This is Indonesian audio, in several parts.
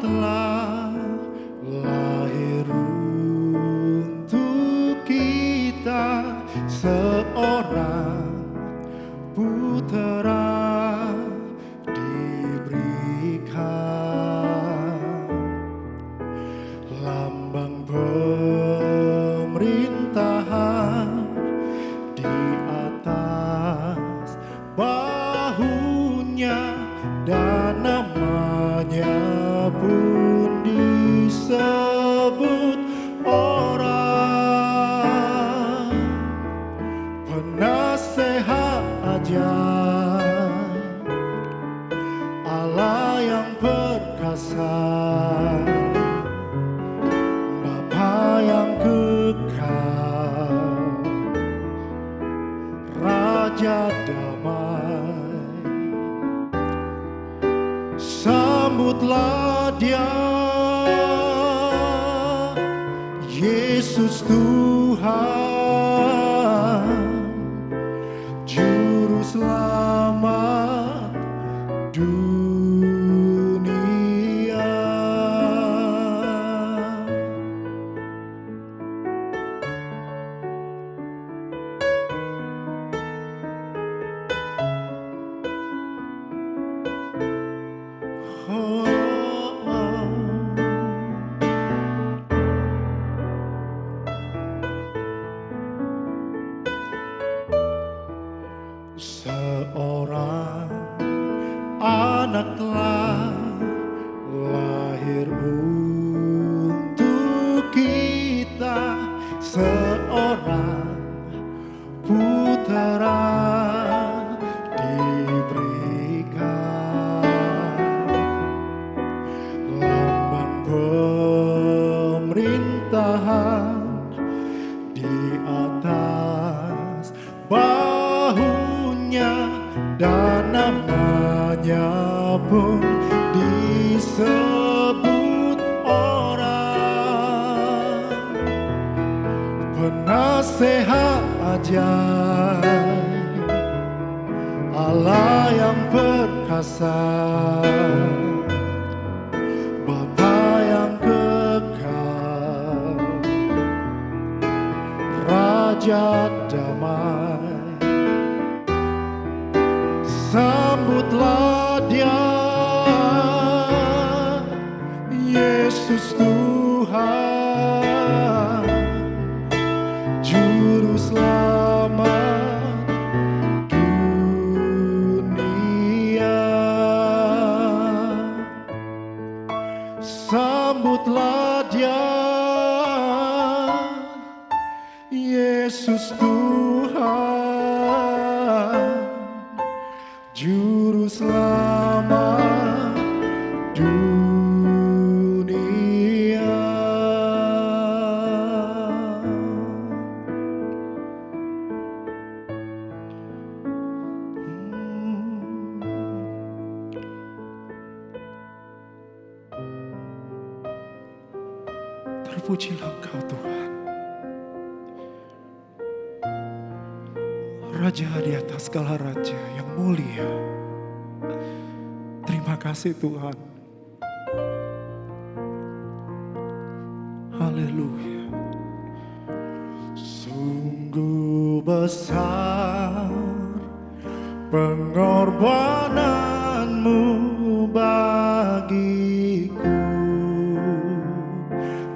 telah lahir untuk kita, seorang putera diberikan, lambang pemerintahan di atas bahunya, dan namanya pun disebut orang penasehat ajaib, Allah yang perkasa, Bapa yang kekal, Raja damai. Sambutlah Dia, Yesus Tuhan, Juru Selamat dunia. Oh, oh. Seorang anak telah lahir untuk kita, seorang putera diberikan, lambang pemerintahan di atas bahunya, dan namanya pun disebut orang penasehat ajaib, Allah yang perkasa, Bapa yang kekal, Raja damai. Sambutlah Dia, Yesus Tuhan, Juru Selamat dunia. Sambutlah Dia, Yesus Tuhan, Juru Selamat dunia. Terpujilah Engkau Tuhan, Raja di atas segala raja yang mulia. Terima kasih Tuhan. Haleluya. Sungguh besar pengorbananmu bagiku,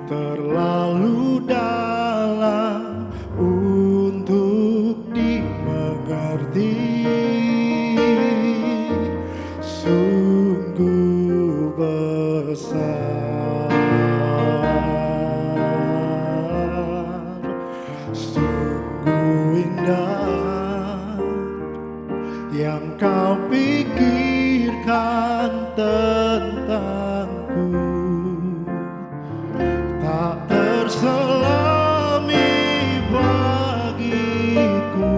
terlalu dalam untuk dimengerti. Sungguh besar, sungguh indah yang kau pikirkan tentangku, tak terselami bagiku.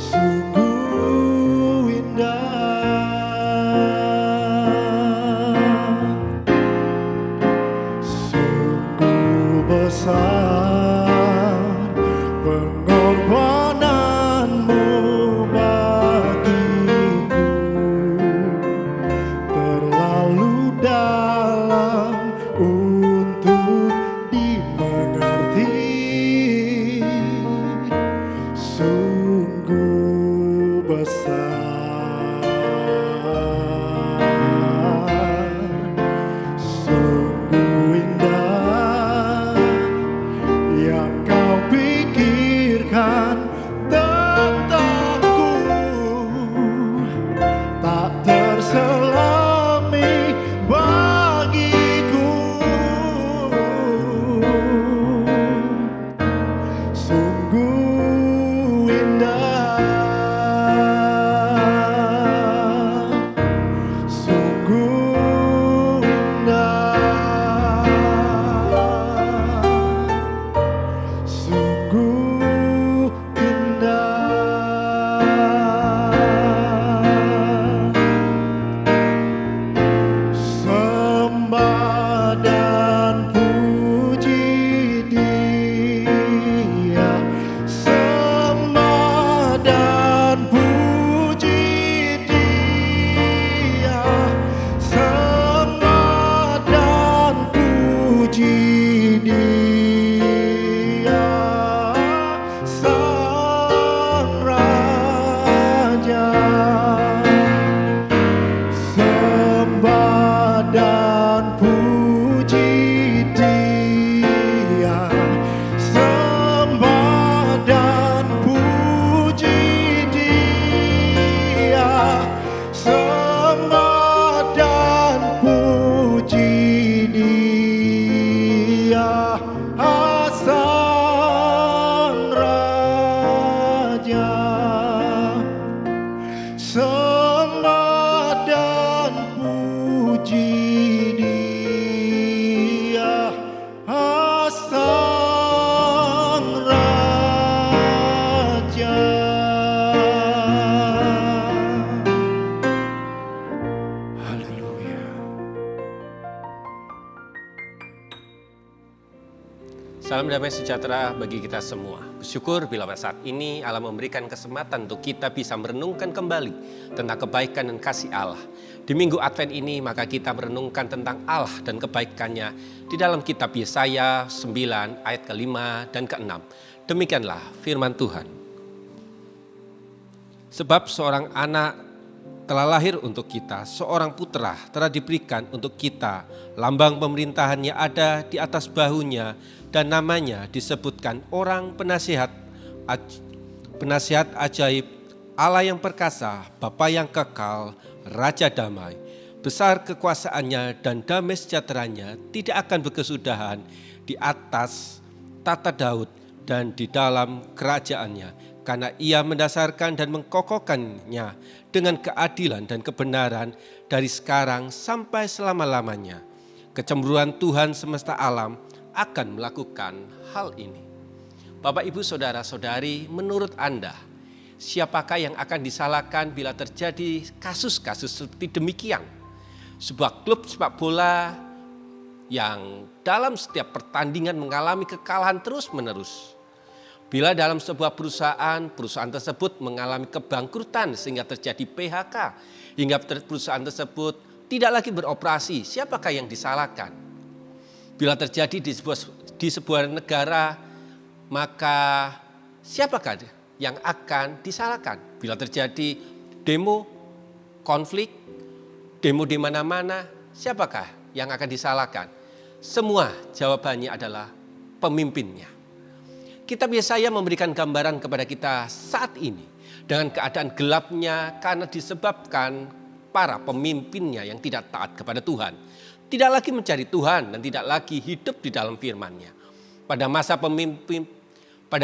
Sungguh indah, sungguh besar pengorbananmu bagiku, damai sejahtera bagi kita semua. Bersyukur bila pada saat ini Allah memberikan kesempatan untuk kita bisa merenungkan kembali tentang kebaikan dan kasih Allah. Di minggu Advent ini maka kita merenungkan tentang Allah dan kebaikannya di dalam kitab Yesaya 9 ayat ke-5 dan ke-6. Demikianlah firman Tuhan. Sebab seorang anak telah lahir untuk kita, seorang putra telah diberikan untuk kita. Lambang pemerintahannya ada di atas bahunya dan namanya disebutkan orang penasihat ajaib, Allah yang perkasa, Bapa yang kekal, Raja damai. Besar kekuasaannya dan damai sejahteranya tidak akan berkesudahan di atas tata Daud dan di dalam kerajaannya. Karena ia mendasarkan dan mengkokohkannya dengan keadilan dan kebenaran dari sekarang sampai selama-lamanya. Kecemburuan Tuhan semesta alam akan melakukan hal ini. Bapak, Ibu, Saudara-saudari, menurut Anda, siapakah yang akan disalahkan bila terjadi kasus-kasus seperti demikian? Sebuah klub sepak bola yang dalam setiap pertandingan mengalami kekalahan terus-menerus. Bila dalam sebuah perusahaan tersebut mengalami kebangkrutan sehingga terjadi PHK, hingga perusahaan tersebut tidak lagi beroperasi, siapakah yang disalahkan? Bila terjadi di sebuah negara, maka siapakah yang akan disalahkan? Bila terjadi demo, konflik, demo di mana-mana, siapakah yang akan disalahkan? Semua jawabannya adalah pemimpinnya. Kitab Yesaya memberikan gambaran kepada kita saat ini dengan keadaan gelapnya karena disebabkan para pemimpinnya yang tidak taat kepada Tuhan. Tidak lagi mencari Tuhan dan tidak lagi hidup di dalam firman-Nya. Pada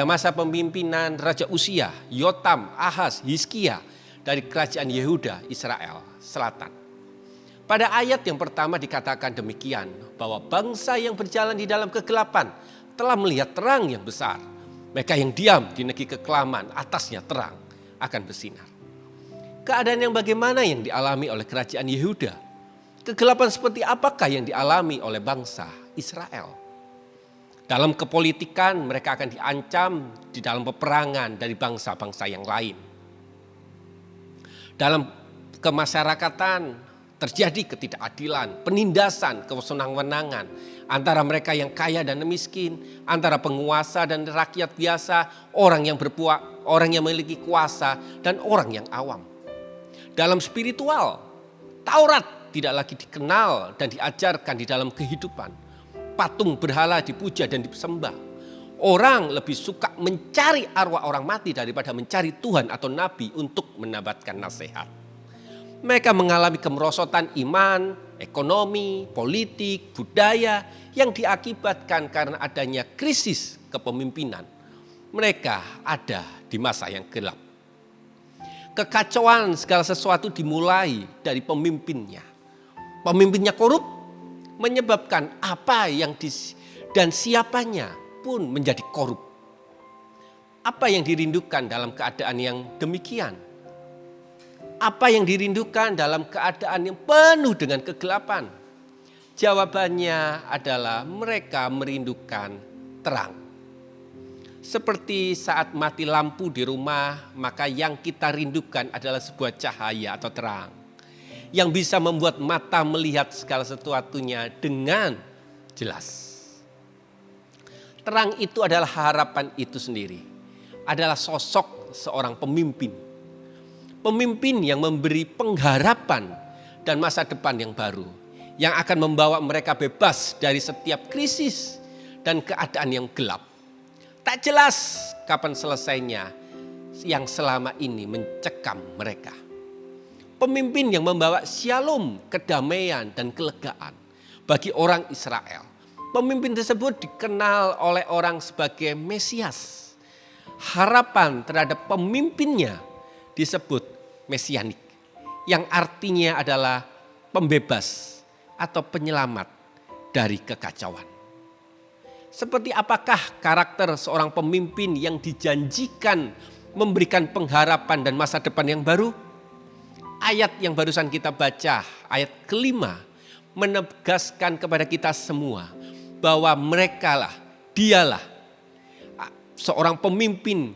masa pemimpinan Raja Uzia, Yotam, Ahaz, Hizkia dari kerajaan Yehuda, Israel Selatan. Pada ayat yang pertama dikatakan demikian, bahwa bangsa yang berjalan di dalam kegelapan telah melihat terang yang besar. Mereka yang diam di negeri kekelaman, atasnya terang akan bersinar. Keadaan yang bagaimana yang dialami oleh kerajaan Yehuda? Kegelapan seperti apakah yang dialami oleh bangsa Israel? Dalam kepolitikan mereka akan diancam di dalam peperangan dari bangsa-bangsa yang lain. Dalam kemasyarakatan terjadi ketidakadilan, penindasan, kesenang-wenangan antara mereka yang kaya dan miskin, antara penguasa dan rakyat biasa, orang yang memiliki kuasa dan orang yang awam. Dalam spiritual, Taurat tidak lagi dikenal dan diajarkan di dalam kehidupan. Patung berhala dipuja dan disembah. Orang lebih suka mencari arwah orang mati daripada mencari Tuhan atau Nabi untuk menabatkan nasihat. Mereka mengalami kemerosotan iman, ekonomi, politik, budaya yang diakibatkan karena adanya krisis kepemimpinan. Mereka ada di masa yang gelap. Kekacauan segala sesuatu dimulai dari pemimpinnya. Pemimpinnya korup menyebabkan dan siapanya pun menjadi korup. Apa yang dirindukan dalam keadaan yang demikian? Apa yang dirindukan dalam keadaan yang penuh dengan kegelapan? Jawabannya adalah mereka merindukan terang. Seperti saat mati lampu di rumah, maka yang kita rindukan adalah sebuah cahaya atau terang. Yang bisa membuat mata melihat segala sesuatunya dengan jelas. Terang itu adalah harapan itu sendiri. Adalah sosok seorang pemimpin. Pemimpin yang memberi pengharapan dan masa depan yang baru. Yang akan membawa mereka bebas dari setiap krisis dan keadaan yang gelap. Tak jelas kapan selesainya yang selama ini mencekam mereka. Pemimpin yang membawa shalom, kedamaian dan kelegaan bagi orang Israel. Pemimpin tersebut dikenal oleh orang sebagai Mesias. Harapan terhadap pemimpinnya disebut mesianik, yang artinya adalah pembebas atau penyelamat dari kekacauan. Seperti apakah karakter seorang pemimpin yang dijanjikan memberikan pengharapan dan masa depan yang baru? Ayat yang barusan kita baca, ayat kelima, menegaskan kepada kita semua bahwa dialah seorang pemimpin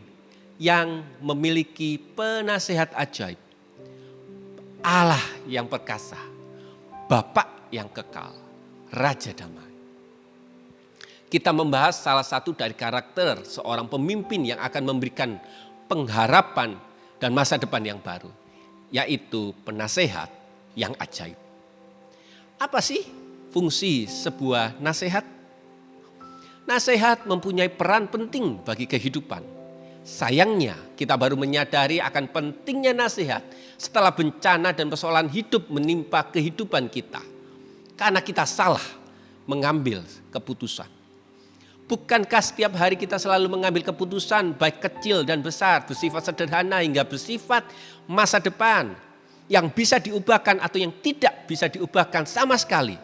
yang memiliki penasehat ajaib. Allah yang perkasa, Bapa yang kekal, Raja Damai. Kita membahas salah satu dari karakter seorang pemimpin yang akan memberikan pengharapan dan masa depan yang baru, yaitu penasehat yang ajaib. Apa sih fungsi sebuah nasihat? Nasihat mempunyai peran penting bagi kehidupan. Sayangnya kita baru menyadari akan pentingnya nasihat setelah bencana dan persoalan hidup menimpa kehidupan kita. Karena kita salah mengambil keputusan. Bukankah setiap hari kita selalu mengambil keputusan baik kecil dan besar, bersifat sederhana hingga bersifat masa depan yang bisa diubahkan atau yang tidak bisa diubahkan sama sekali.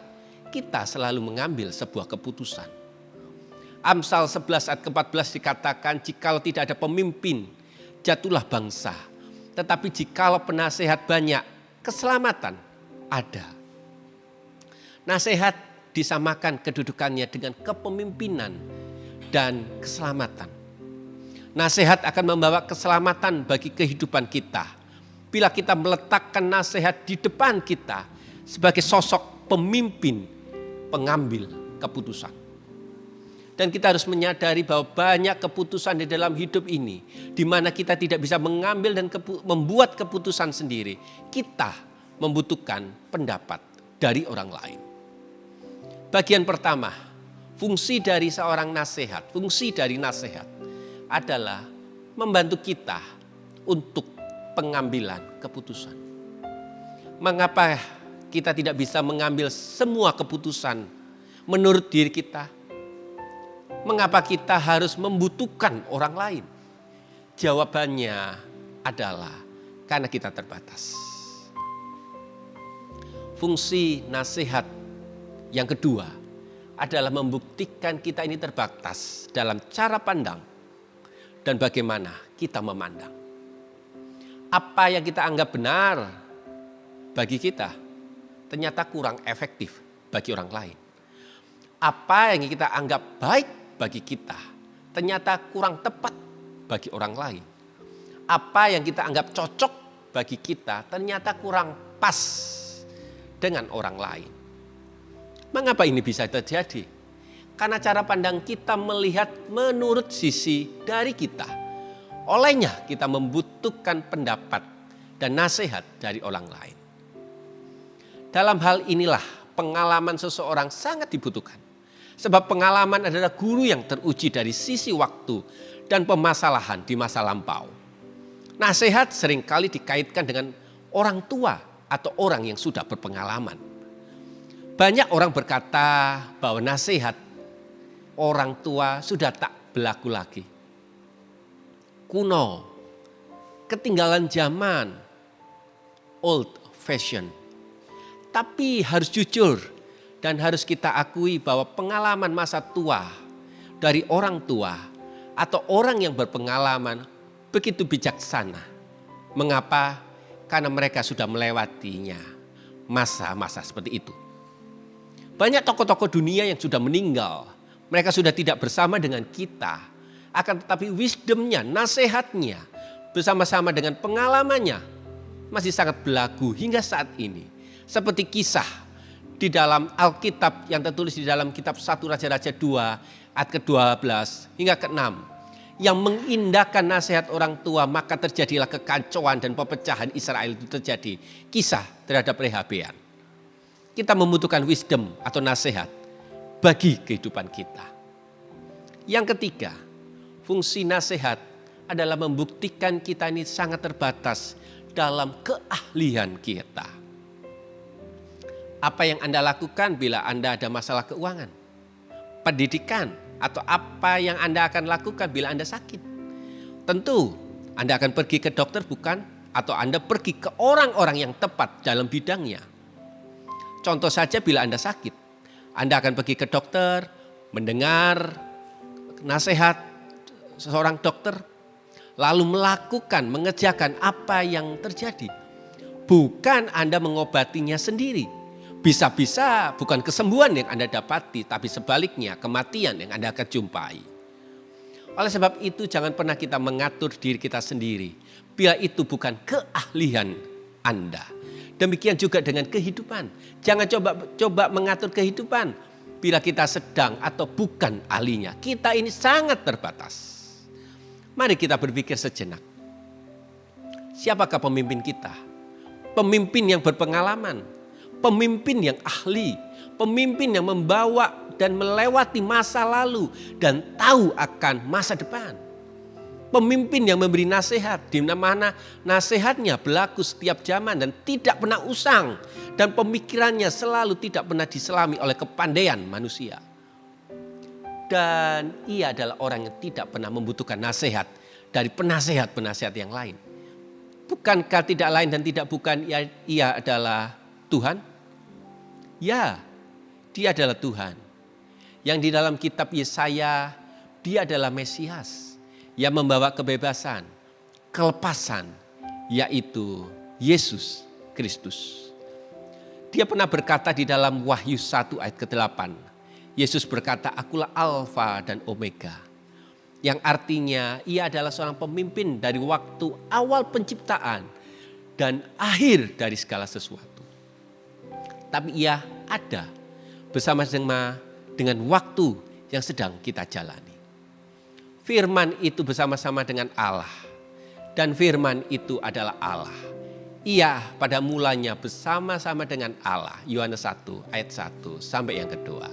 Kita selalu mengambil sebuah keputusan. Amsal 11 ayat ke-14 dikatakan, jikalau tidak ada pemimpin, jatuhlah bangsa. Tetapi jikalau penasehat banyak, keselamatan ada. Nasihat disamakan kedudukannya dengan kepemimpinan dan keselamatan. Nasihat akan membawa keselamatan bagi kehidupan kita. Bila kita meletakkan nasihat di depan kita sebagai sosok pemimpin pengambil keputusan. Dan kita harus menyadari bahwa banyak keputusan di dalam hidup ini di mana kita tidak bisa mengambil dan membuat keputusan sendiri. Kita membutuhkan pendapat dari orang lain. Bagian pertama, fungsi dari seorang nasihat, fungsi dari nasihat adalah membantu kita untuk pengambilan keputusan. Mengapa kita tidak bisa mengambil semua keputusan menurut diri kita? Mengapa kita harus membutuhkan orang lain? Jawabannya adalah karena kita terbatas. Fungsi nasihat yang kedua adalah membuktikan kita ini terbatas dalam cara pandang dan bagaimana kita memandang. Apa yang kita anggap benar bagi kita ternyata kurang efektif bagi orang lain. Apa yang kita anggap baik bagi kita ternyata kurang tepat bagi orang lain. Apa yang kita anggap cocok bagi kita ternyata kurang pas dengan orang lain. Mengapa ini bisa terjadi? Karena cara pandang kita melihat menurut sisi dari kita. Olehnya kita membutuhkan pendapat dan nasihat dari orang lain. Dalam hal inilah pengalaman seseorang sangat dibutuhkan. Sebab pengalaman adalah guru yang teruji dari sisi waktu dan permasalahan di masa lampau. Nasihat seringkali dikaitkan dengan orang tua atau orang yang sudah berpengalaman. Banyak orang berkata bahwa nasihat orang tua sudah tak berlaku lagi. Kuno, ketinggalan zaman, old fashion. Tapi harus jujur dan harus kita akui bahwa pengalaman masa tua dari orang tua atau orang yang berpengalaman begitu bijaksana. Mengapa? Karena mereka sudah melewatinya masa-masa seperti itu. Banyak tokoh-tokoh dunia yang sudah meninggal. Mereka sudah tidak bersama dengan kita. Akan tetapi wisdomnya, nasihatnya bersama-sama dengan pengalamannya masih sangat berlaku hingga saat ini. Seperti kisah di dalam Alkitab yang tertulis di dalam kitab 1 Raja-Raja 2 ayat ke-12 hingga ke-6. Yang mengindahkan nasihat orang tua maka terjadilah kekacauan dan perpecahan Israel itu terjadi. Kisah terhadap Rehabeam. Kita membutuhkan wisdom atau nasihat bagi kehidupan kita. Yang ketiga, fungsi nasihat adalah membuktikan kita ini sangat terbatas dalam keahlian kita. Apa yang Anda lakukan bila Anda ada masalah keuangan, pendidikan, atau apa yang Anda akan lakukan bila Anda sakit? Tentu Anda akan pergi ke dokter bukan? Atau Anda pergi ke orang-orang yang tepat dalam bidangnya. Contoh saja bila Anda sakit, Anda akan pergi ke dokter, mendengar nasihat seorang dokter, lalu melakukan, mengerjakan apa yang terjadi. Bukan Anda mengobatinya sendiri. Bisa-bisa bukan kesembuhan yang Anda dapati, tapi sebaliknya kematian yang Anda akan jumpai. Oleh sebab itu jangan pernah kita mengatur diri kita sendiri bila itu bukan keahlian Anda. Demikian juga dengan kehidupan. Jangan coba mengatur kehidupan bila kita sedang atau bukan ahlinya. Kita ini sangat terbatas. Mari kita berpikir sejenak. Siapakah pemimpin kita? Pemimpin yang berpengalaman, pemimpin yang ahli, pemimpin yang membawa dan melewati masa lalu dan tahu akan masa depan. Pemimpin yang memberi nasihat, di mana nasihatnya berlaku setiap zaman dan tidak pernah usang. Dan pemikirannya selalu tidak pernah diselami oleh kepandaian manusia. Dan ia adalah orang yang tidak pernah membutuhkan nasihat dari penasehat-penasehat yang lain. Bukankah tidak lain dan tidak bukan ia adalah Tuhan? Ya, dia adalah Tuhan. Yang di dalam kitab Yesaya, dia adalah Mesias yang membawa kebebasan, kelepasan, yaitu Yesus Kristus. Dia pernah berkata di dalam Wahyu 1 ayat ke-8, Yesus berkata, "Akulah Alfa dan Omega." Yang artinya ia adalah seorang pemimpin dari waktu awal penciptaan dan akhir dari segala sesuatu. Tapi ia ada bersama-sama dengan waktu yang sedang kita jalani. Firman itu bersama-sama dengan Allah. Dan firman itu adalah Allah. Ia pada mulanya bersama-sama dengan Allah. Yohanes 1 ayat 1 sampai yang kedua.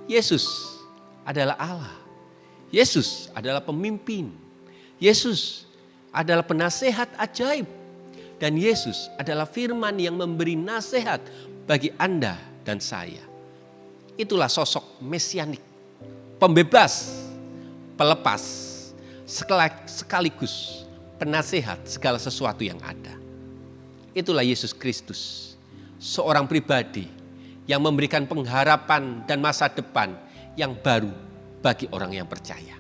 Yesus adalah Allah. Yesus adalah pemimpin. Yesus adalah penasehat ajaib. Dan Yesus adalah firman yang memberi nasihat bagi Anda dan saya. Itulah sosok mesianik, pembebas, pelepas, sekaligus penasehat segala sesuatu yang ada. Itulah Yesus Kristus, seorang pribadi yang memberikan pengharapan dan masa depan yang baru bagi orang yang percaya.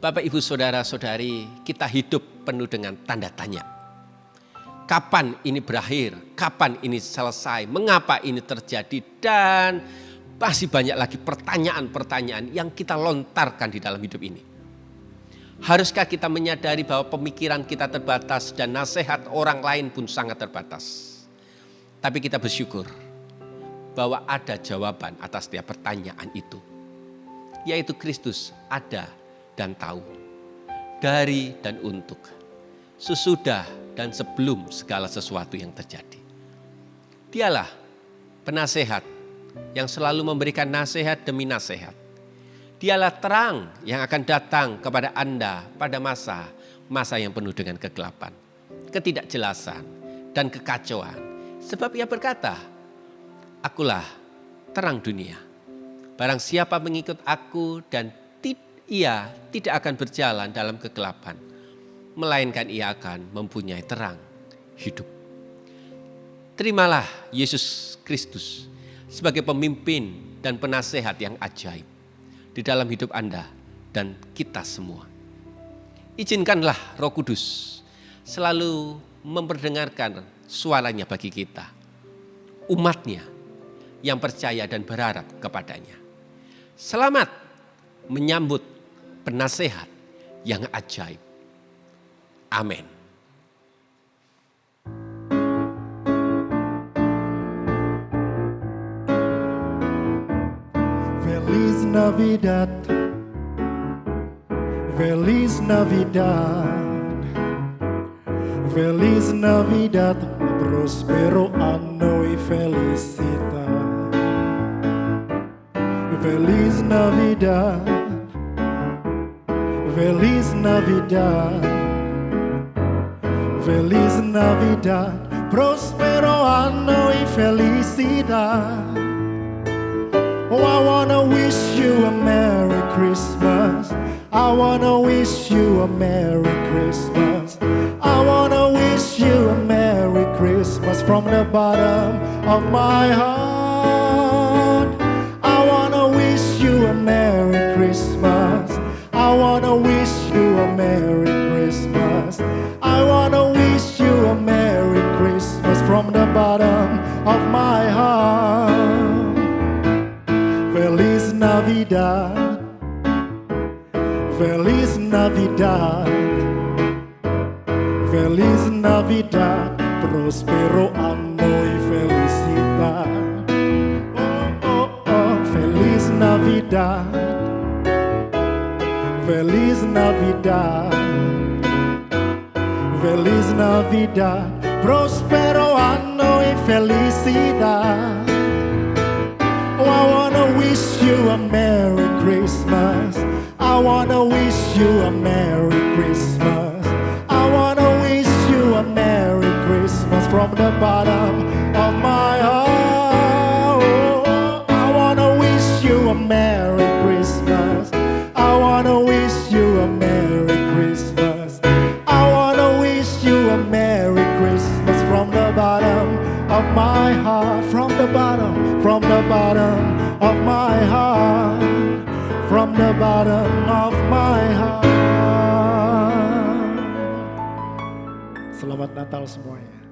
Bapak, Ibu, Saudara-saudari, kita hidup penuh dengan tanda tanya. Kapan ini berakhir? Kapan ini selesai? Mengapa ini terjadi? Dan masih banyak lagi pertanyaan-pertanyaan yang kita lontarkan di dalam hidup ini. Haruskah kita menyadari bahwa pemikiran kita terbatas dan nasihat orang lain pun sangat terbatas? Tapi kita bersyukur bahwa ada jawaban atas setiap pertanyaan itu. Yaitu Kristus ada dan tahu. Dari dan untuk. Sesudah dan sebelum segala sesuatu yang terjadi. Dialah penasehat yang selalu memberikan nasihat demi nasihat. Dialah terang yang akan datang kepada Anda pada masa yang penuh dengan kegelapan, ketidakjelasan, dan kekacauan. Sebab ia berkata, "Akulah terang dunia. Barang siapa mengikut aku dan ia tidak akan berjalan dalam kegelapan, melainkan ia akan mempunyai terang hidup." Terimalah Yesus Kristus sebagai pemimpin dan penasehat yang ajaib di dalam hidup Anda dan kita semua. Izinkanlah Roh Kudus selalu memperdengarkan suaranya bagi kita, umatnya yang percaya dan berharap kepadanya. Selamat menyambut penasehat yang ajaib. Amin. Feliz Navidad, Feliz Navidad, Feliz Navidad, prospero anno y felicita. Feliz Navidad, Feliz Navidad, Feliz Navidad, prospero anno y felicidad. Oh, I wanna wish you a Merry Christmas. I wanna wish you a Merry Christmas. I wanna wish you a Merry Christmas from the bottom of my heart. I wanna wish you a Merry Christmas. I wanna wish you a Merry Christmas. I wanna wish you a Merry Christmas from the bottom of my heart. Feliz Navidad, Feliz Navidad, Feliz Navidad, prospero anno y felicidad. Oh, oh, oh, Feliz Navidad, Feliz Navidad, Feliz Navidad, prospero anno y felicidad. Oh, I wanna wish you a Merry Christmas. I wanna wish you a Merry Christmas. I wanna wish you a Merry Christmas from the bottom of my heart. Oh, I wanna wish you a Merry Christmas. I wanna wish you a Merry Christmas. I wanna wish you a Merry Christmas from the bottom of my heart. From the bottom of my heart. From the bottom of my heart. Selamat Natal semuanya.